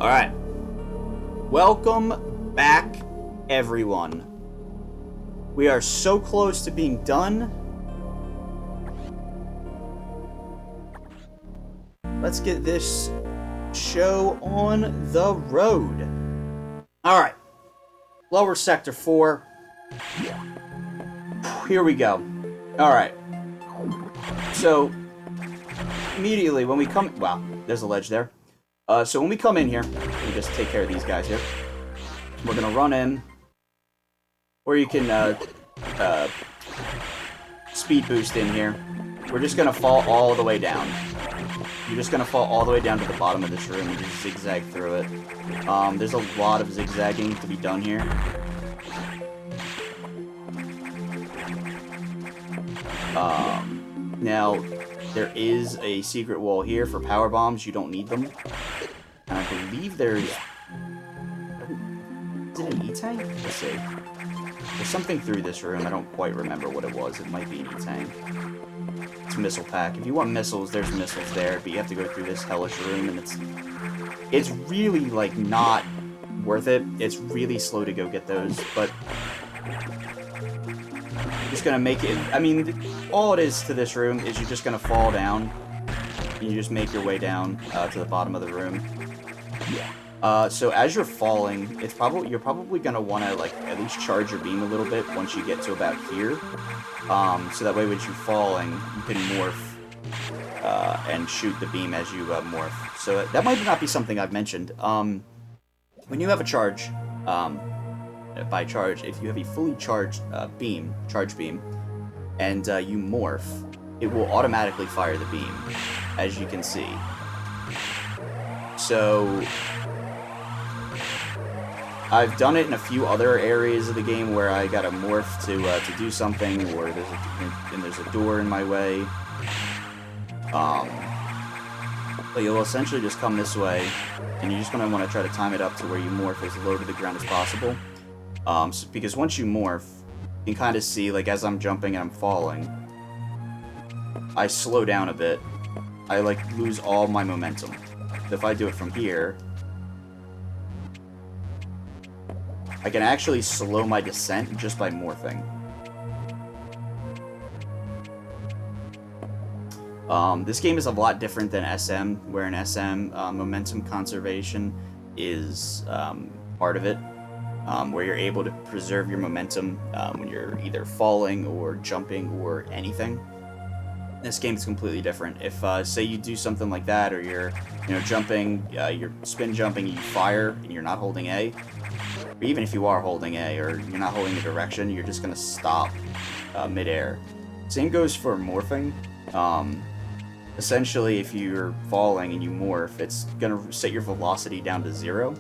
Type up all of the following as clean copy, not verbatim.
Alright. Welcome back, everyone. We are so close to being done. Let's get this show on the road. Alright. Lower Sector 4. Here we go. Alright. So, immediately when we come... Wow, there's a ledge there. So when we come in here, we just take care of these guys here. We're gonna run in, or you can speed boost in here. We're just gonna fall all the way down. You're just gonna fall all the way down to the bottom of this room and just zigzag through it. There's a lot of zigzagging to be done here. Now, there is a secret wall here for power bombs. You don't need them. And I believe there's... Is it an E-Tank? Let's see. There's something through this room. I don't quite remember what it was. It might be an E-Tank. It's a missile pack. If you want missiles, there's missiles there, but you have to go through this hellish room, and it's really, like, not worth it. It's really slow to go get those, but... just gonna make it... I mean, all it is to this room is you're just gonna fall down, and you just make your way down to the bottom of the room. So as you're falling, you're probably gonna want to like at least charge your beam a little bit once you get to about here. So that way, when you're falling, you can morph and shoot the beam as you morph. So that might not be something I've mentioned. When you have a charge, by charge, if you have a fully charged charge beam, and you morph, it will automatically fire the beam, as you can see. So, I've done it in a few other areas of the game where I got to morph to do something, or there's a door in my way. But you'll essentially just come this way, and you're just going to want to try to time it up to where you morph as low to the ground as possible. Because once you morph, you can kind of see, like, as I'm jumping and I'm falling, I slow down a bit. I, like, lose all my momentum. If I do it from here, I can actually slow my descent just by morphing. This game is a lot different than SM, where in SM, momentum conservation is part of it. Where you're able to preserve your momentum when you're either falling or jumping or anything. This game is completely different. If, say you do something like that, or you're, jumping, you're spin jumping, you fire, and you're not holding A, or even if you are holding A, or you're not holding the direction, you're just going to stop mid-air. Same goes for morphing. Essentially, if you're falling and you morph, it's going to set your velocity down to 0,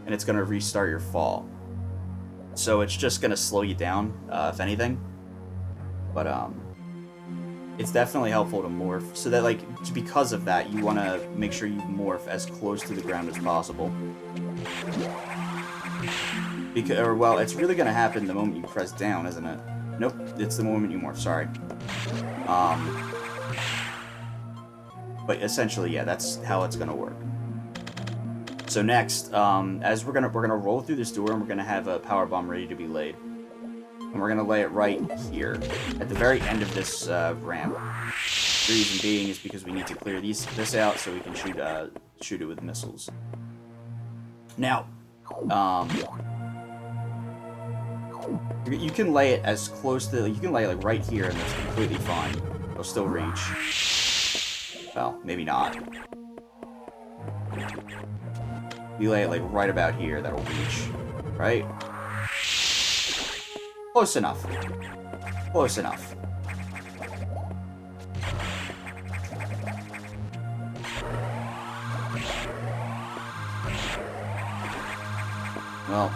and it's going to restart your fall. So it's just going to slow you down, if anything. But, it's definitely helpful to morph, so that, like, because of that, you want to make sure you morph as close to the ground as possible. Well, it's really going to happen the moment you press down, isn't it? Nope, it's the moment you morph, sorry. But essentially, yeah, that's how it's going to work. So next, as we're gonna roll through this door, and we're gonna have a power bomb ready to be laid, and we're gonna lay it right here at the very end of this ramp. The reason being is because we need to clear this out so we can shoot it with missiles. Now, you can lay it as close to you can lay it like right here, and that's completely fine. It'll still reach. Well, maybe not. You lay it like right about here, that'll reach, right? Close enough. Close enough. Well,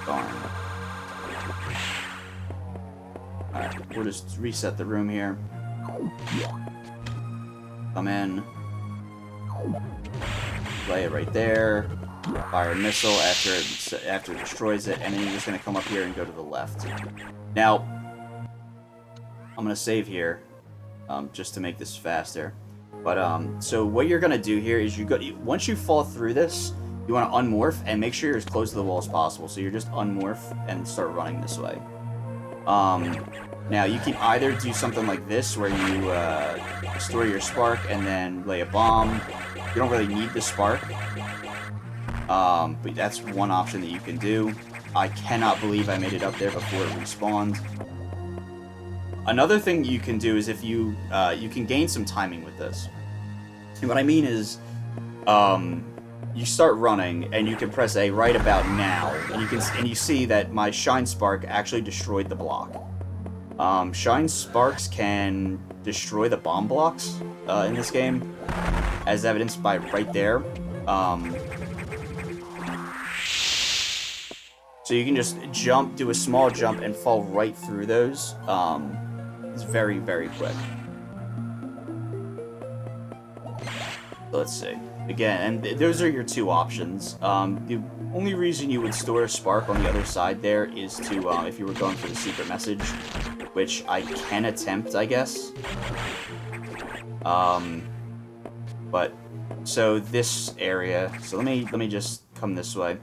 darn. Alright, we'll just reset the room here. Come in. Lay it right there. Fire a missile after it destroys it, and then you're just going to come up here and go to the left. Now, I'm going to save here, just to make this faster. But, so what you're going to do here is once you fall through this, you want to unmorph and make sure you're as close to the wall as possible. So you're just unmorph and start running this way. Now you can either do something like this where you store your spark and then lay a bomb. You don't really need the spark, but that's one option that you can do. I cannot believe I made it up there before it respawned. Another thing you can do is if you can gain some timing with this. And what I mean is, you start running and you can press A right about now, and you see that my Shine Spark actually destroyed the block. Shine Sparks can destroy the bomb blocks in this game, as evidenced by right there. So you can just jump, do a small jump, and fall right through those. It's very, very quick. Let's see. Again, and those are your two options. The only reason you would store a spark on the other side there is to, if you were going for the secret message, which I can attempt, I guess. But, so this area, so let me just come this way.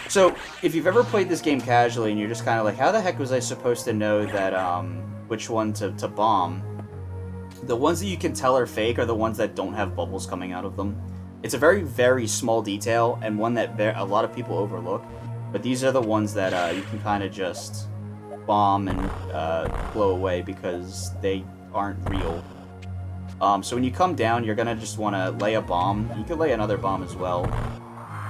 So, if you've ever played this game casually and you're just kind of like, how the heck was I supposed to know that, which one to bomb? The ones that you can tell are fake are the ones that don't have bubbles coming out of them. It's a very, very small detail, and one that a lot of people overlook. But these are the ones that you can kind of just bomb and blow away because they aren't real. So when you come down, you're going to just want to lay a bomb. You could lay another bomb as well.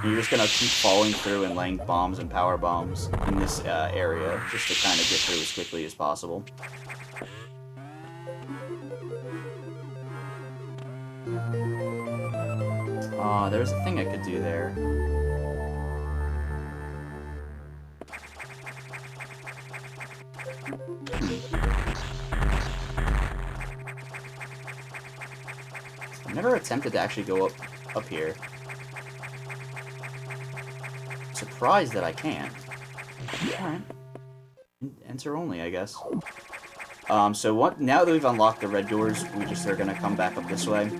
And you're just going to keep falling through and laying bombs and power bombs in this area just to kind of get through as quickly as possible. There's a thing I could do there. I've never attempted to actually go up here. Surprised that I can't. Alright. Enter only, I guess. So now that we've unlocked the red doors, we just are gonna come back up this way.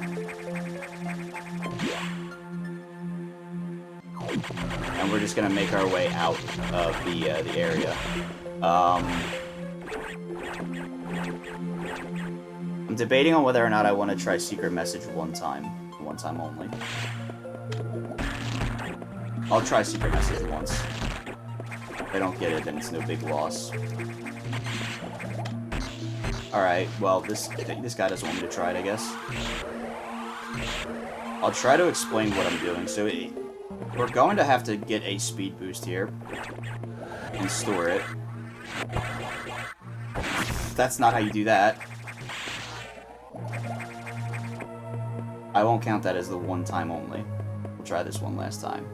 And we're just gonna make our way out of the area. I'm debating on whether or not I want to try secret message one time only. I'll try secret message once. If I don't get it, then it's no big loss. Alright, well, this guy doesn't want me to try it, I guess. I'll try to explain what I'm doing. So, we're going to have to get a speed boost here. And store it. That's not how you do that. I won't count that as the one time only. We'll try this one last time.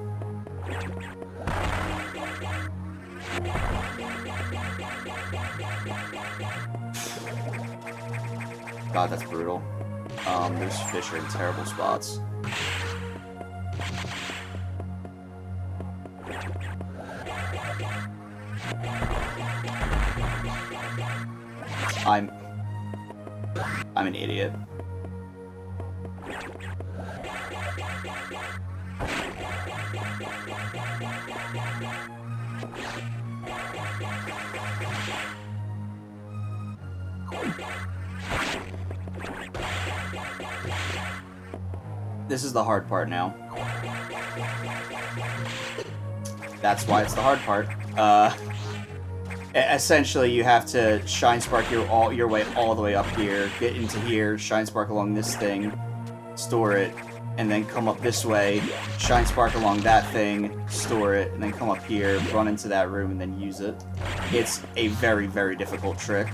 God, that's brutal. Those fish are in terrible spots. I'm an idiot. This is the hard part now. That's why it's the hard part. Essentially, you have to Shine Spark your way all the way up here, get into here, Shine Spark along this thing, store it, and then come up this way, Shine Spark along that thing, store it, and then come up here, run into that room, and then use it. It's a very, very difficult trick.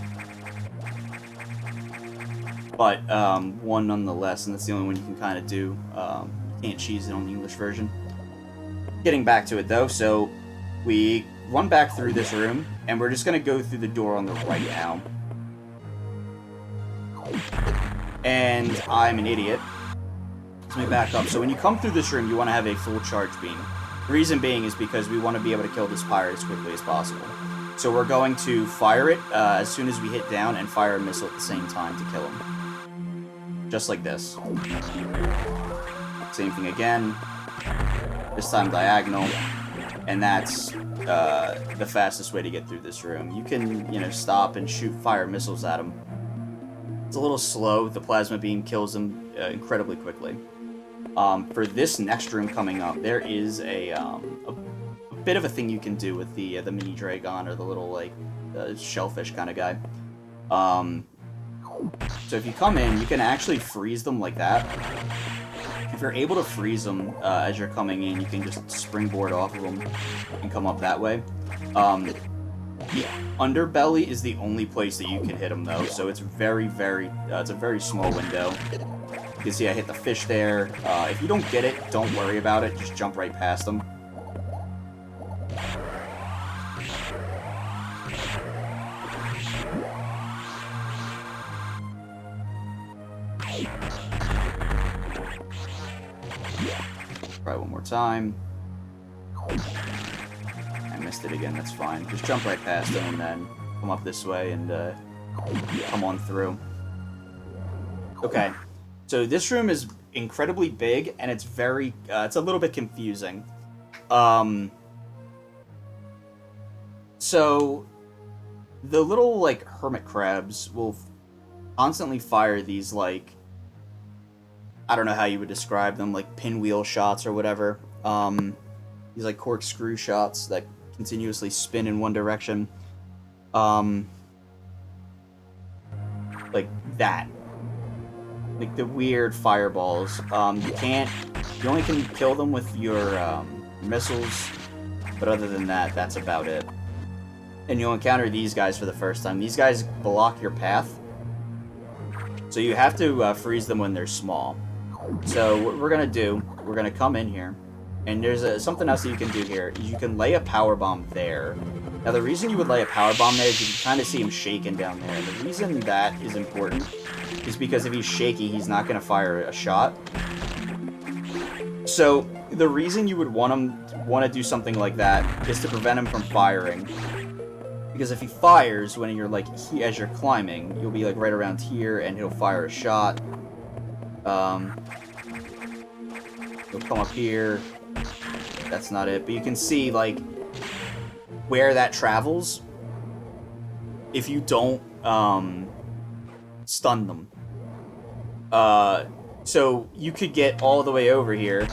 But, one nonetheless, and that's the only one you can kind of do. You can't cheese it on the English version. Getting back to it, though, so we run back through this room, and we're just going to go through the door on the right now. And I'm an idiot. Let me back up. So when you come through this room, you want to have a full charge beam. The reason being is because we want to be able to kill this pirate as quickly as possible. So we're going to fire it as soon as we hit down and fire a missile at the same time to kill him. Just like this. Same thing again. this time diagonal, and that's the fastest way to get through this room. You can, you know, stop and fire missiles at them. It's a little slow. The plasma beam kills them incredibly quickly. For this next room coming up, there is a bit of a thing you can do with the mini Dragon, or the little, like, shellfish kind of guy. So if you come in, you can actually freeze them like that. If you're able to freeze them as you're coming in, you can just springboard off of them and come up that way. The underbelly is the only place that you can hit them, though, so it's very, it's a very small window. You can see I hit the fish there. If you don't get it, don't worry about it. Just jump right past them. Try one more time. I missed it again, that's fine. Just jump right past them and then come up this way and come on through. Okay, so this room is incredibly big and it's very, it's a little bit confusing. So the little, like, hermit crabs will constantly fire these, like, I don't know how you would describe them, like pinwheel shots or whatever. These, like, corkscrew shots that continuously spin in one direction. Like that. Like the weird fireballs. You only can kill them with your missiles, but other than that, that's about it. And you'll encounter these guys for the first time. These guys block your path, so you have to freeze them when they're small. So what we're gonna do, we're gonna come in here, and there's something else that you can do here. You can lay a power bomb there. Now the reason you would lay a power bomb there is you can kind of see him shaking down there. And the reason that is important is because if he's shaky, he's not gonna fire a shot. So the reason you would want to do something like that is to prevent him from firing. Because if he fires when you're, like, as you're climbing, you'll be, like, right around here, and he'll fire a shot. He'll come up here. That's not it. But you can see, like, where that travels if you don't stun them. So you could get all the way over here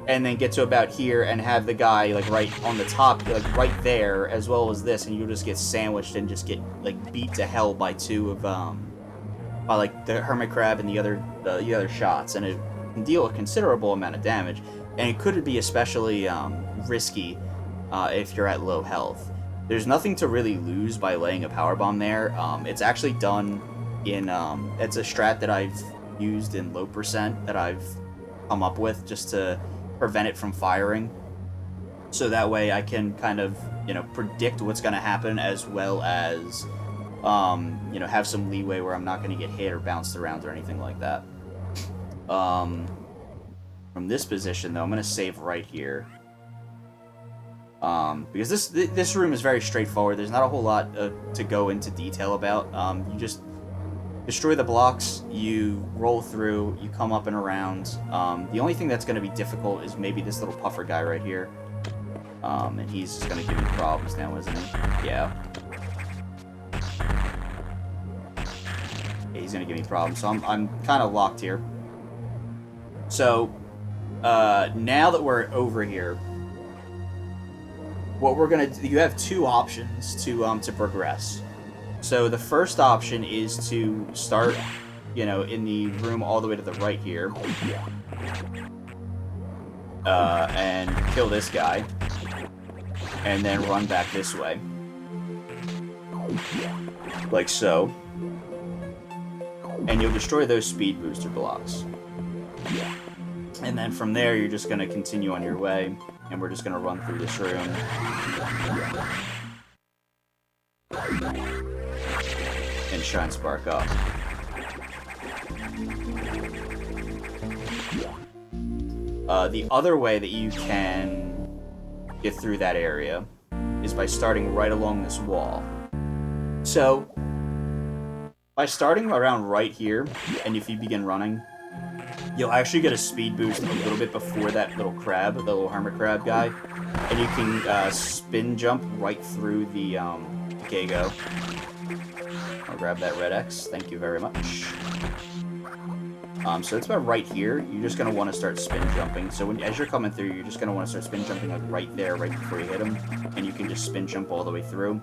and then get to about here and have the guy, like, right on the top, like, right there, as well as this, and you'll just get sandwiched and just get, like, beat to hell by by, like, the hermit crab and the other shots, and it can deal a considerable amount of damage, and it could be especially risky if you're at low health. There's nothing to really lose by laying a power bomb there. It's actually done in it's a strat that I've used in low percent that I've come up with just to prevent it from firing, so that way I can kind of, you know, predict what's going to happen, as well as you know, have some leeway where I'm not going to get hit or bounced around or anything like that. From this position, though, I'm going to save right here, because this room is very straightforward. There's not a whole lot to go into detail about. You just destroy the blocks, you roll through, you come up and around. The only thing that's going to be difficult is maybe this little puffer guy right here. And he's just going to give you problems now, isn't he? Yeah. He's going to give me problems, so I'm kind of locked here. So, now that we're over here, what we're going to do, you have two options to progress. So the first option is to start, you know, in the room all the way to the right here, and kill this guy, and then run back this way, like so, and you'll destroy those speed booster blocks. And then from there, you're just going to continue on your way, and we're just going to run through this room. And shine spark up. The other way that you can get through that area is by starting right along this wall. So, by starting around right here, and if you begin running, you'll actually get a speed boost a little bit before that little crab, the little hermit crab guy, and you can spin jump right through the Gago. I'll grab that red X. Thank you very much. So it's about right here. You're just going to want to start spin jumping. So as you're coming through, you're just going to want to start spin jumping like right there, right before you hit him. And you can just spin jump all the way through.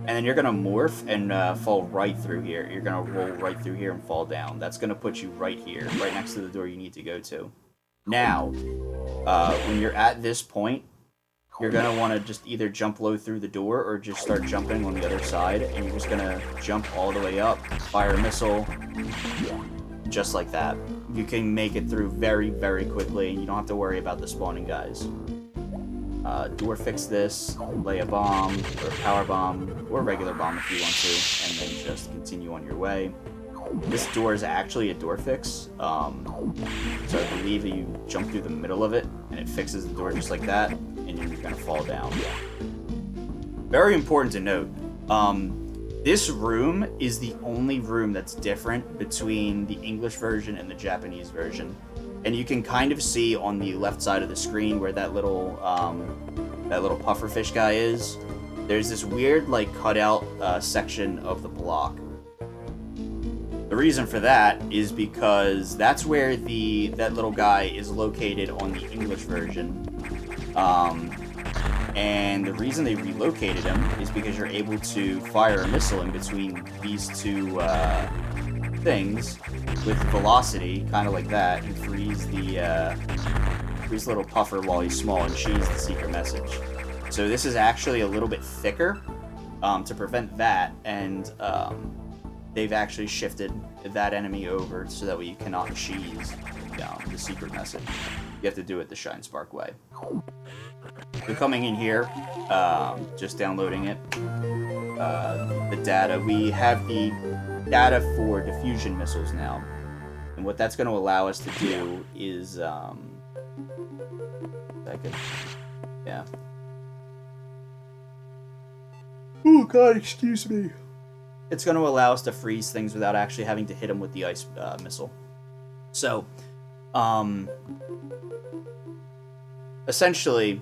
And then you're going to morph and fall right through here. You're going to roll right through here and fall down. That's going to put you right here, right next to the door you need to go to. Now, when you're at this point, you're going to want to just either jump low through the door or just start jumping on the other side. And you're just going to jump all the way up, fire a missile, just like that. You can make it through very, very quickly, and you don't have to worry about the spawning guys. Door fix this, lay a bomb, or a power bomb, or a regular bomb if you want to, and then just continue on your way. This door is actually a door fix, so I believe that you jump through the middle of it, and it fixes the door just like that, and you're going to fall down. Very important to note, this room is the only room that's different between the English version and the Japanese version. And you can kind of see on the left side of the screen where that little pufferfish guy is. There's this weird, like, cutout section of the block. The reason for that is because that's where that little guy is located on the English version. And the reason they relocated him is because you're able to fire a missile in between these two things with velocity, kind of like that, and freeze the little puffer while he's small and cheese the secret message. So this is actually a little bit thicker to prevent that, and they've actually shifted that enemy over so that way you cannot cheese the secret message. You have to do it the Shine Spark way. So coming in here, just downloading it, the data. We have the data for diffusion missiles now, and what that's going to allow us to do is, yeah. Oh God, excuse me. It's going to allow us to freeze things without actually having to hit them with the ice missile. So, essentially,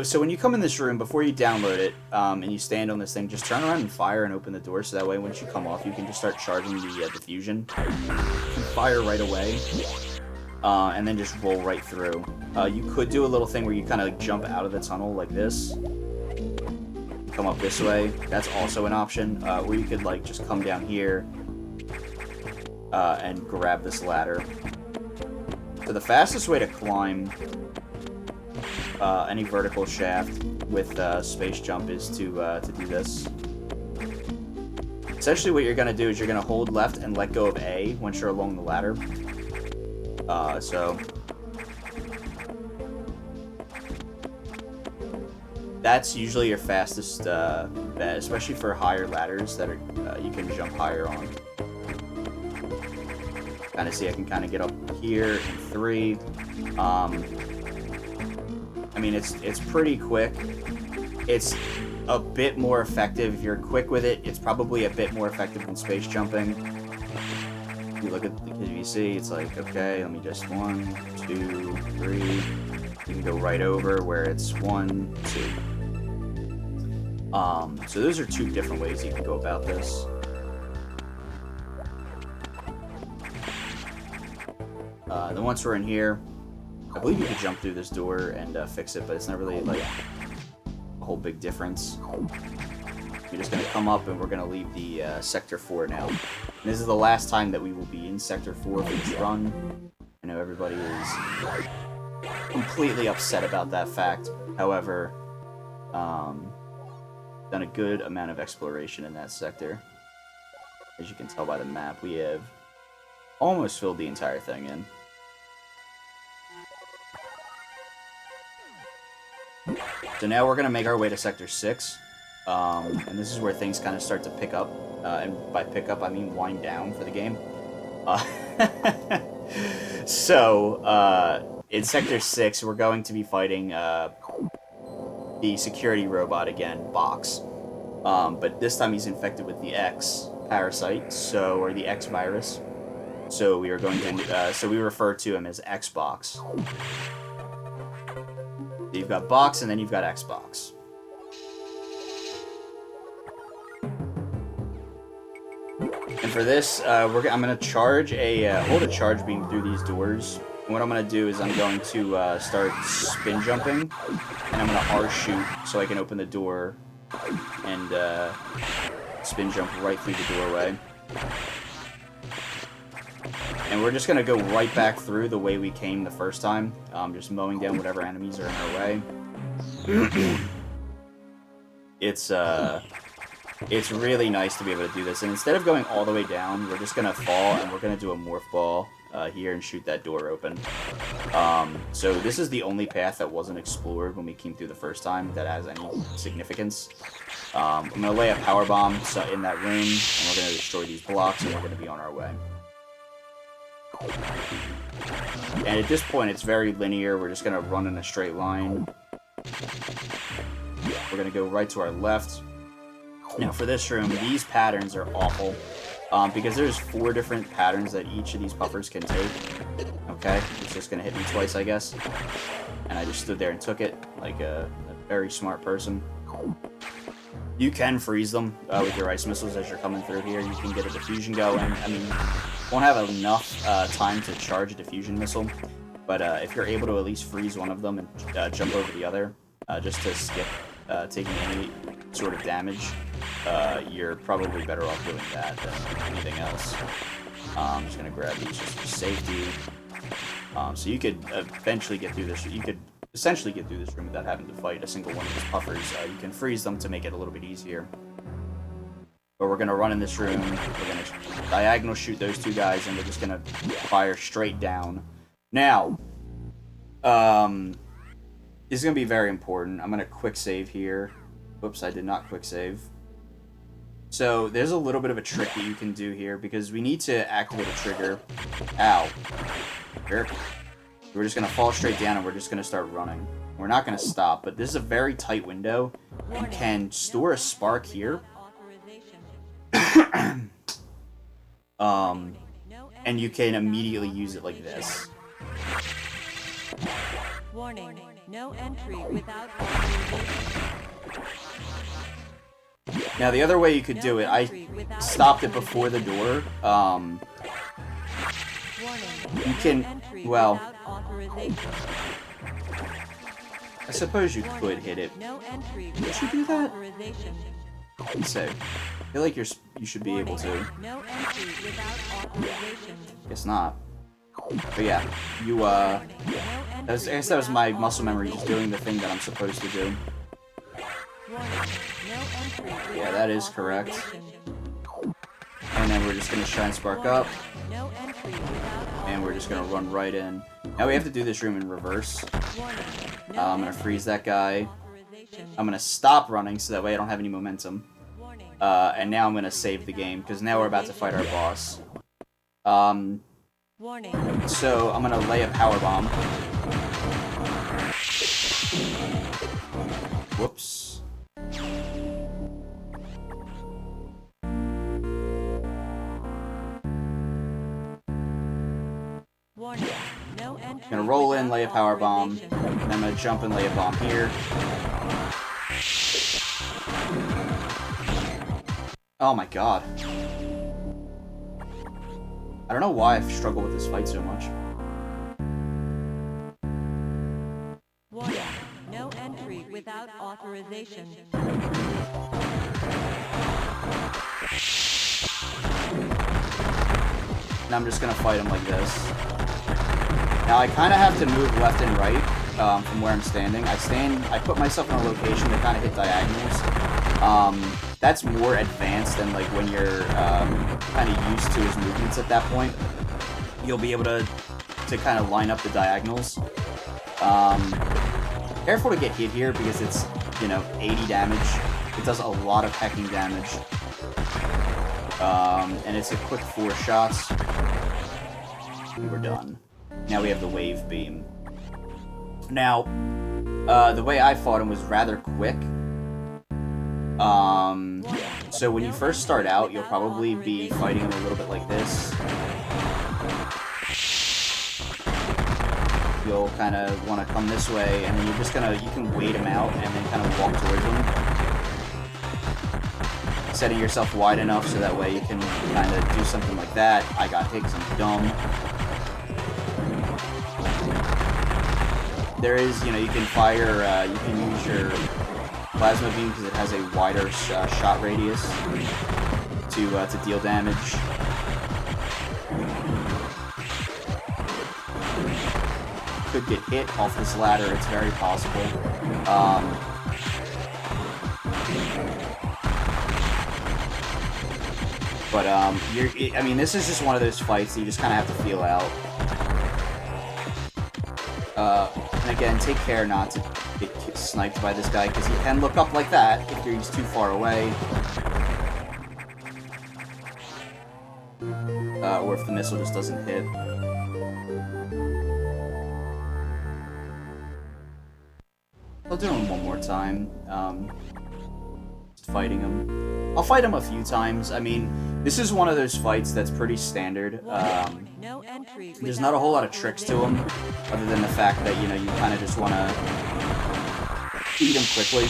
so when you come in this room, before you download it, and you stand on this thing, just turn around and fire and open the door, so that way once you come off, you can just start charging the diffusion. You fire right away, and then just roll right through. You could do a little thing where you kind of like jump out of the tunnel like this, come up this way. That's also an option, or you could like just come down here, and grab this ladder. So the fastest way to climb any vertical shaft with space jump is to do this. Essentially what you're going to do is you're going to hold left and let go of A once you're along the ladder. So that's usually your fastest bet, especially for higher ladders that are you can jump higher on. Kind of see I can kind of get up here in 3. I mean, it's pretty quick. It's a bit more effective. If you're quick with it, it's probably a bit more effective than space jumping. If you look at the KVC, it's like, okay, let me just 1, 2, 3. You can go right over where it's 1, 2. So those are 2 different ways you can go about this. Then once we're in here, I believe you can jump through this door and fix it, but it's not really like a whole big difference. You're just going to come up and we're going to leave the Sector 4 now. And this is the last time that we will be in Sector 4 for this run. I know everybody is completely upset about that fact. However, done a good amount of exploration in that sector. As you can tell by the map, we have almost filled the entire thing in. So now we're going to make our way to Sector 6, and this is where things kind of start to pick up, and by pick up I mean wind down for the game. So, in Sector 6 we're going to be fighting the security robot again, Box, but this time he's infected with the X parasite, or the X virus. So we are going to, so we refer to him as Xbox. So you've got box, and then you've got Xbox. And for this, I'm going to charge hold a charge beam through these doors. And what I'm going to do is I'm going to start spin jumping, and I'm going to R shoot so I can open the door and spin jump right through the doorway. And we're just going to go right back through the way we came the first time, just mowing down whatever enemies are in our way. It's really nice to be able to do this, and instead of going all the way down, we're just going to fall, and we're going to do a morph ball here and shoot that door open. So this is the only path that wasn't explored when we came through the first time that has any significance. I'm going to lay a power bomb in that room, and we're going to destroy these blocks, and we're going to be on our way. And at this point, it's very linear. We're just going to run in a straight line. We're going to go right to our left. Now, for this room, these patterns are awful. Because there's 4 different patterns that each of these puffers can take. Okay? It's just going to hit me twice, I guess. And I just stood there and took it like a very smart person. You can freeze them with your ice missiles as you're coming through here. You can get a diffusion going. I mean, won't have enough time to charge a diffusion missile, but if you're able to at least freeze one of them and jump over the other, just to skip taking any sort of damage, you're probably better off doing that than anything else. I'm just going to grab these just for safety. So you could eventually get through this. You could essentially get through this room without having to fight a single one of these puffers. You can freeze them to make it a little bit easier. But we're going to run in this room, we're going to diagonal shoot those 2 guys, and we're just going to fire straight down. Now, this is going to be very important. I'm going to quick save here. Whoops, I did not quick save. So, there's a little bit of a trick that you can do here, because we need to activate a trigger. Ow. Here. We're just going to fall straight down, and we're just going to start running. We're not going to stop, but this is a very tight window. You can store a spark here. And you can immediately use it like this. Warning, no entry without authorization. Now the other way you could do it, I stopped it before the door. You can, well, I suppose you could hit it. Did you do that? So, I feel like you should be able to. Guess not. But yeah, I guess that was my muscle memory just doing the thing that I'm supposed to do. Yeah, that is correct. And then we're just going to shine spark up. And we're just going to run right in. Now we have to do this room in reverse. I'm going to freeze that guy. I'm going to stop running so that way I don't have any momentum. And now I'm going to save the game, because now we're about to fight our boss. So I'm going to lay a power bomb. Whoops. I'm going to roll in, lay a power bomb, and I'm going to jump and lay a bomb here. Oh my god. I don't know why I've struggled with this fight so much. Warning, no entry without authorization. And I'm just gonna fight him like this. Now I kind of have to move left and right from where I'm standing. I put myself in a location to kind of hit diagonals. That's more advanced than like when you're kind of used to his movements at that point. You'll be able to kind of line up the diagonals. Careful to get hit here because it's, 80 damage. It does a lot of hacking damage. And it's a quick 4 shots. And we're done. Now we have the wave beam. Now, the way I fought him was rather quick. So when you first start out, you'll probably be fighting him a little bit like this. you'll kind of want to come this way, and then you can wait him out and then kind of walk towards him. Setting yourself wide enough so that way you can kind of do something like that. I got hit because I'm dumb. There is, you can fire, you can use your plasma beam because it has a wider shot radius to deal damage. Could get hit off this ladder, it's very possible. I mean, this is just one of those fights that you just kind of have to feel out. And again, take care not to get sniped by this guy, because he can look up like that if he's too far away. Or if the missile just doesn't hit. I'll do him one more time. Just fighting him. I'll fight him a few times. I mean, this is one of those fights that's pretty standard. There's not a whole lot of tricks to him, other than the fact that, you kind of just want to beat him quickly.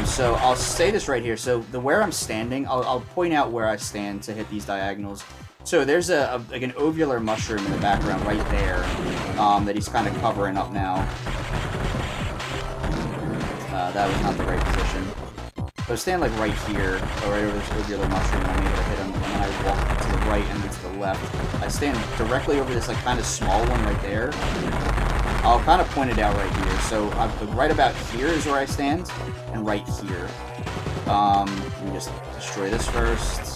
So I'll say this right here. So where I'm standing, I'll point out where I stand to hit these diagonals. So there's like an ovular mushroom in the background right there that he's kind of covering up now. That was not the right position. So I stand like right here, or right over this ovular mushroom, and I'm able to hit him, and then I walk to the right and then to the left. I stand directly over this like kind of small one right there. I'll kind of point it out right here. So right about here is where I stand, and right here. Let me just destroy this first.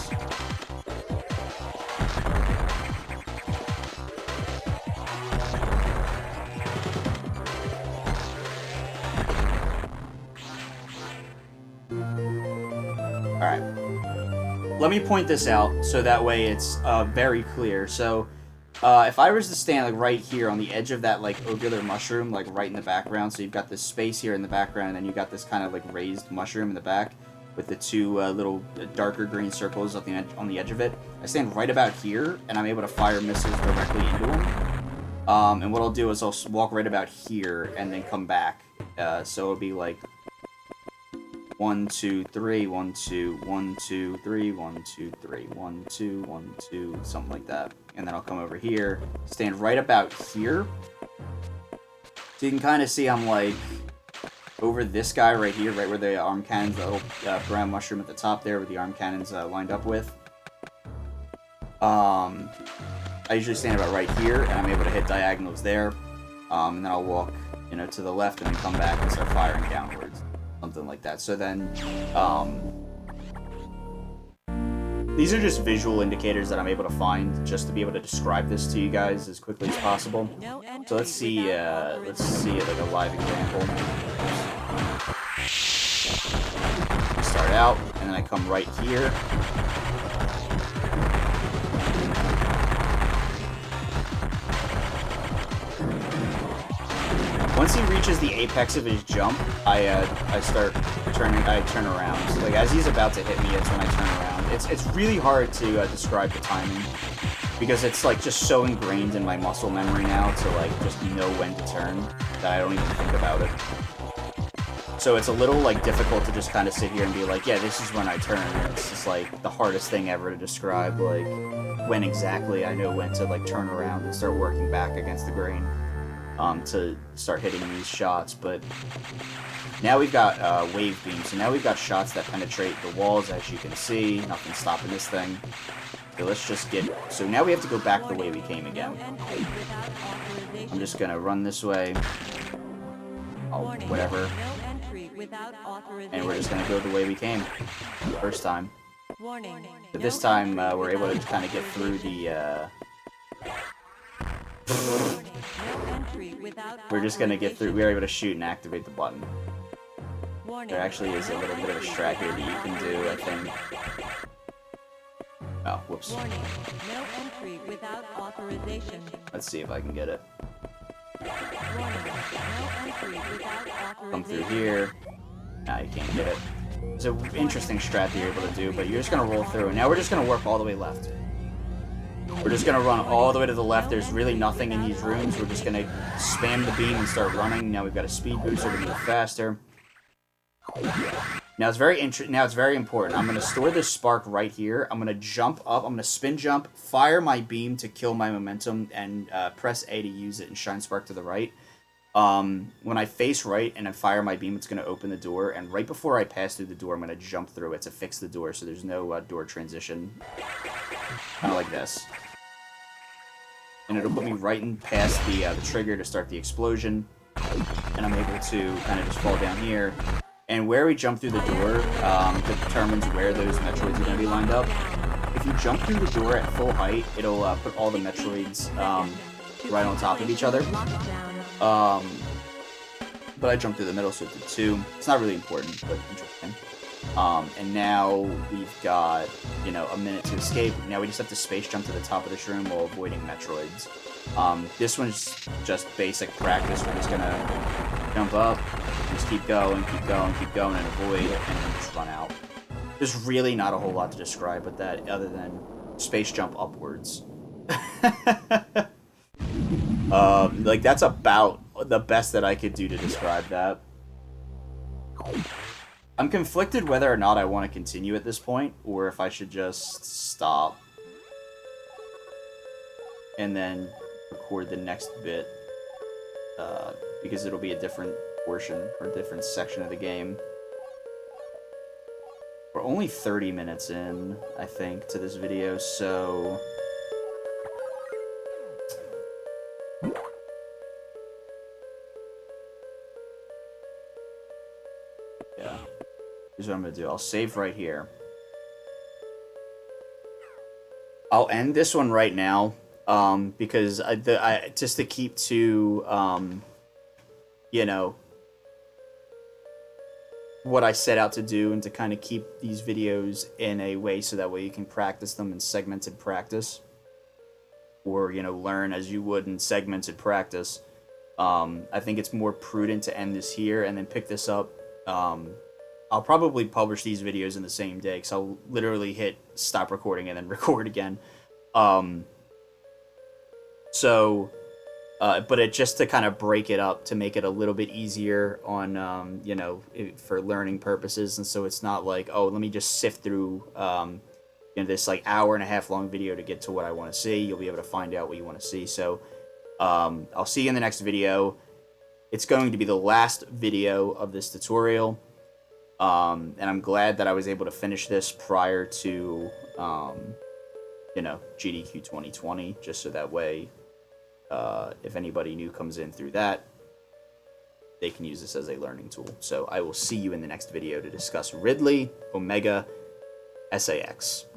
Alright. Let me point this out so that way it's very clear. So, if I was to stand like right here on the edge of that like ovular mushroom, like right in the background, so you've got this space here in the background, and then you've got this kind of like raised mushroom in the back with the two little darker green circles on the edge of it. I stand right about here, and I'm able to fire missiles directly into them. And what I'll do is I'll walk right about here and then come back. So it'll be like 1, 2, 3, 1, 2, 1, 2, 3, 1, 2, 3, 1, 2, 1, 2, something like that. And then I'll come over here, stand right about here. So you can kind of see I'm like over this guy right here, right where the arm cannons, the little brown mushroom at the top there, where the arm cannons lined up with. I usually stand about right here, and I'm able to hit diagonals there. And then I'll walk, to the left and then come back and start firing downwards. Something like that. So then, these are just visual indicators that I'm able to find just to be able to describe this to you guys as quickly as possible. So let's see like a live example. Start out, and then I come right here. Once he reaches the apex of his jump, I turn around. So, like, as he's about to hit me, it's when I turn around. It's really hard to describe the timing, because it's like just so ingrained in my muscle memory now to like just know when to turn that I don't even think about it. So it's a little like difficult to just kind of sit here and be like, yeah, this is when I turn. It's just like the hardest thing ever to describe, like when exactly I know when to like turn around and start working back against the grain. To start hitting these shots, but now we've got wave beams, so now we've got shots that penetrate the walls, as you can see. Nothing's stopping this thing. So let's just so now we have to go back the way we came again. I'm just gonna run this way. Whatever. And we're just gonna go the way we came the first time. But this time, we're able to kind of get through the, we're just gonna get through. We're able to shoot and activate the button. There actually is a little bit of a strat here that you can do, I think. Oh, whoops. Let's see if I can get it. Come through here. Nah, you can't get it. It's an interesting strat that you're able to do, but you're just gonna roll through. And now we're just gonna work all the way left. We're just going to run all the way to the left. There's really nothing in these rooms. We're just going to spam the beam and start running. Now we've got a speed boost, so we're going to move faster. Now it's very important. I'm going to store this spark right here. I'm going to jump up. I'm going to spin jump, fire my beam to kill my momentum, and press A to use it and shine spark to the right. When I face right and I fire my beam, it's going to open the door. And right before I pass through the door, I'm going to jump through it to fix the door so there's no door transition. Kind of like this. And it'll put me right in past the trigger to start the explosion. And I'm able to kind of just fall down here. And where we jump through the door determines where those Metroids are going to be lined up. If you jump through the door at full height, it'll put all the Metroids right on top of each other. But I jumped through the middle, so it did 2. It's not really important, but interesting. And now we've got, a minute to escape. Now we just have to space jump to the top of this room while avoiding Metroids. This one's just basic practice. We're just gonna jump up, just keep going, and avoid, and then just run out. There's really not a whole lot to describe with that, other than space jump upwards. That's about the best that I could do to describe that. I'm conflicted whether or not I want to continue at this point, or if I should just stop and then record the next bit, because it'll be a different portion or a different section of the game. We're only 30 minutes in, I think, to this video, so... yeah. Here's what I'm going to do. I'll save right here. I'll end this one right now, because just to keep to, what I set out to do, and to kind of keep these videos in a way so that way you can practice them in segmented practice, or, learn as you would in segmented practice. I think it's more prudent to end this here and then pick this up. I'll probably publish these videos in the same day, because I'll literally hit stop recording and then record again. But it just to kind of break it up, to make it a little bit easier on, for learning purposes. And so it's not like, oh, let me just sift through, this hour and a half long video to get to what I want to see. You'll be able to find out what you want to see. So, I'll see you in the next video. It's going to be the last video of this tutorial. And I'm glad that I was able to finish this prior to, GDQ 2020, just so that way, if anybody new comes in through that, they can use this as a learning tool. So I will see you in the next video to discuss Ridley Omega SAX.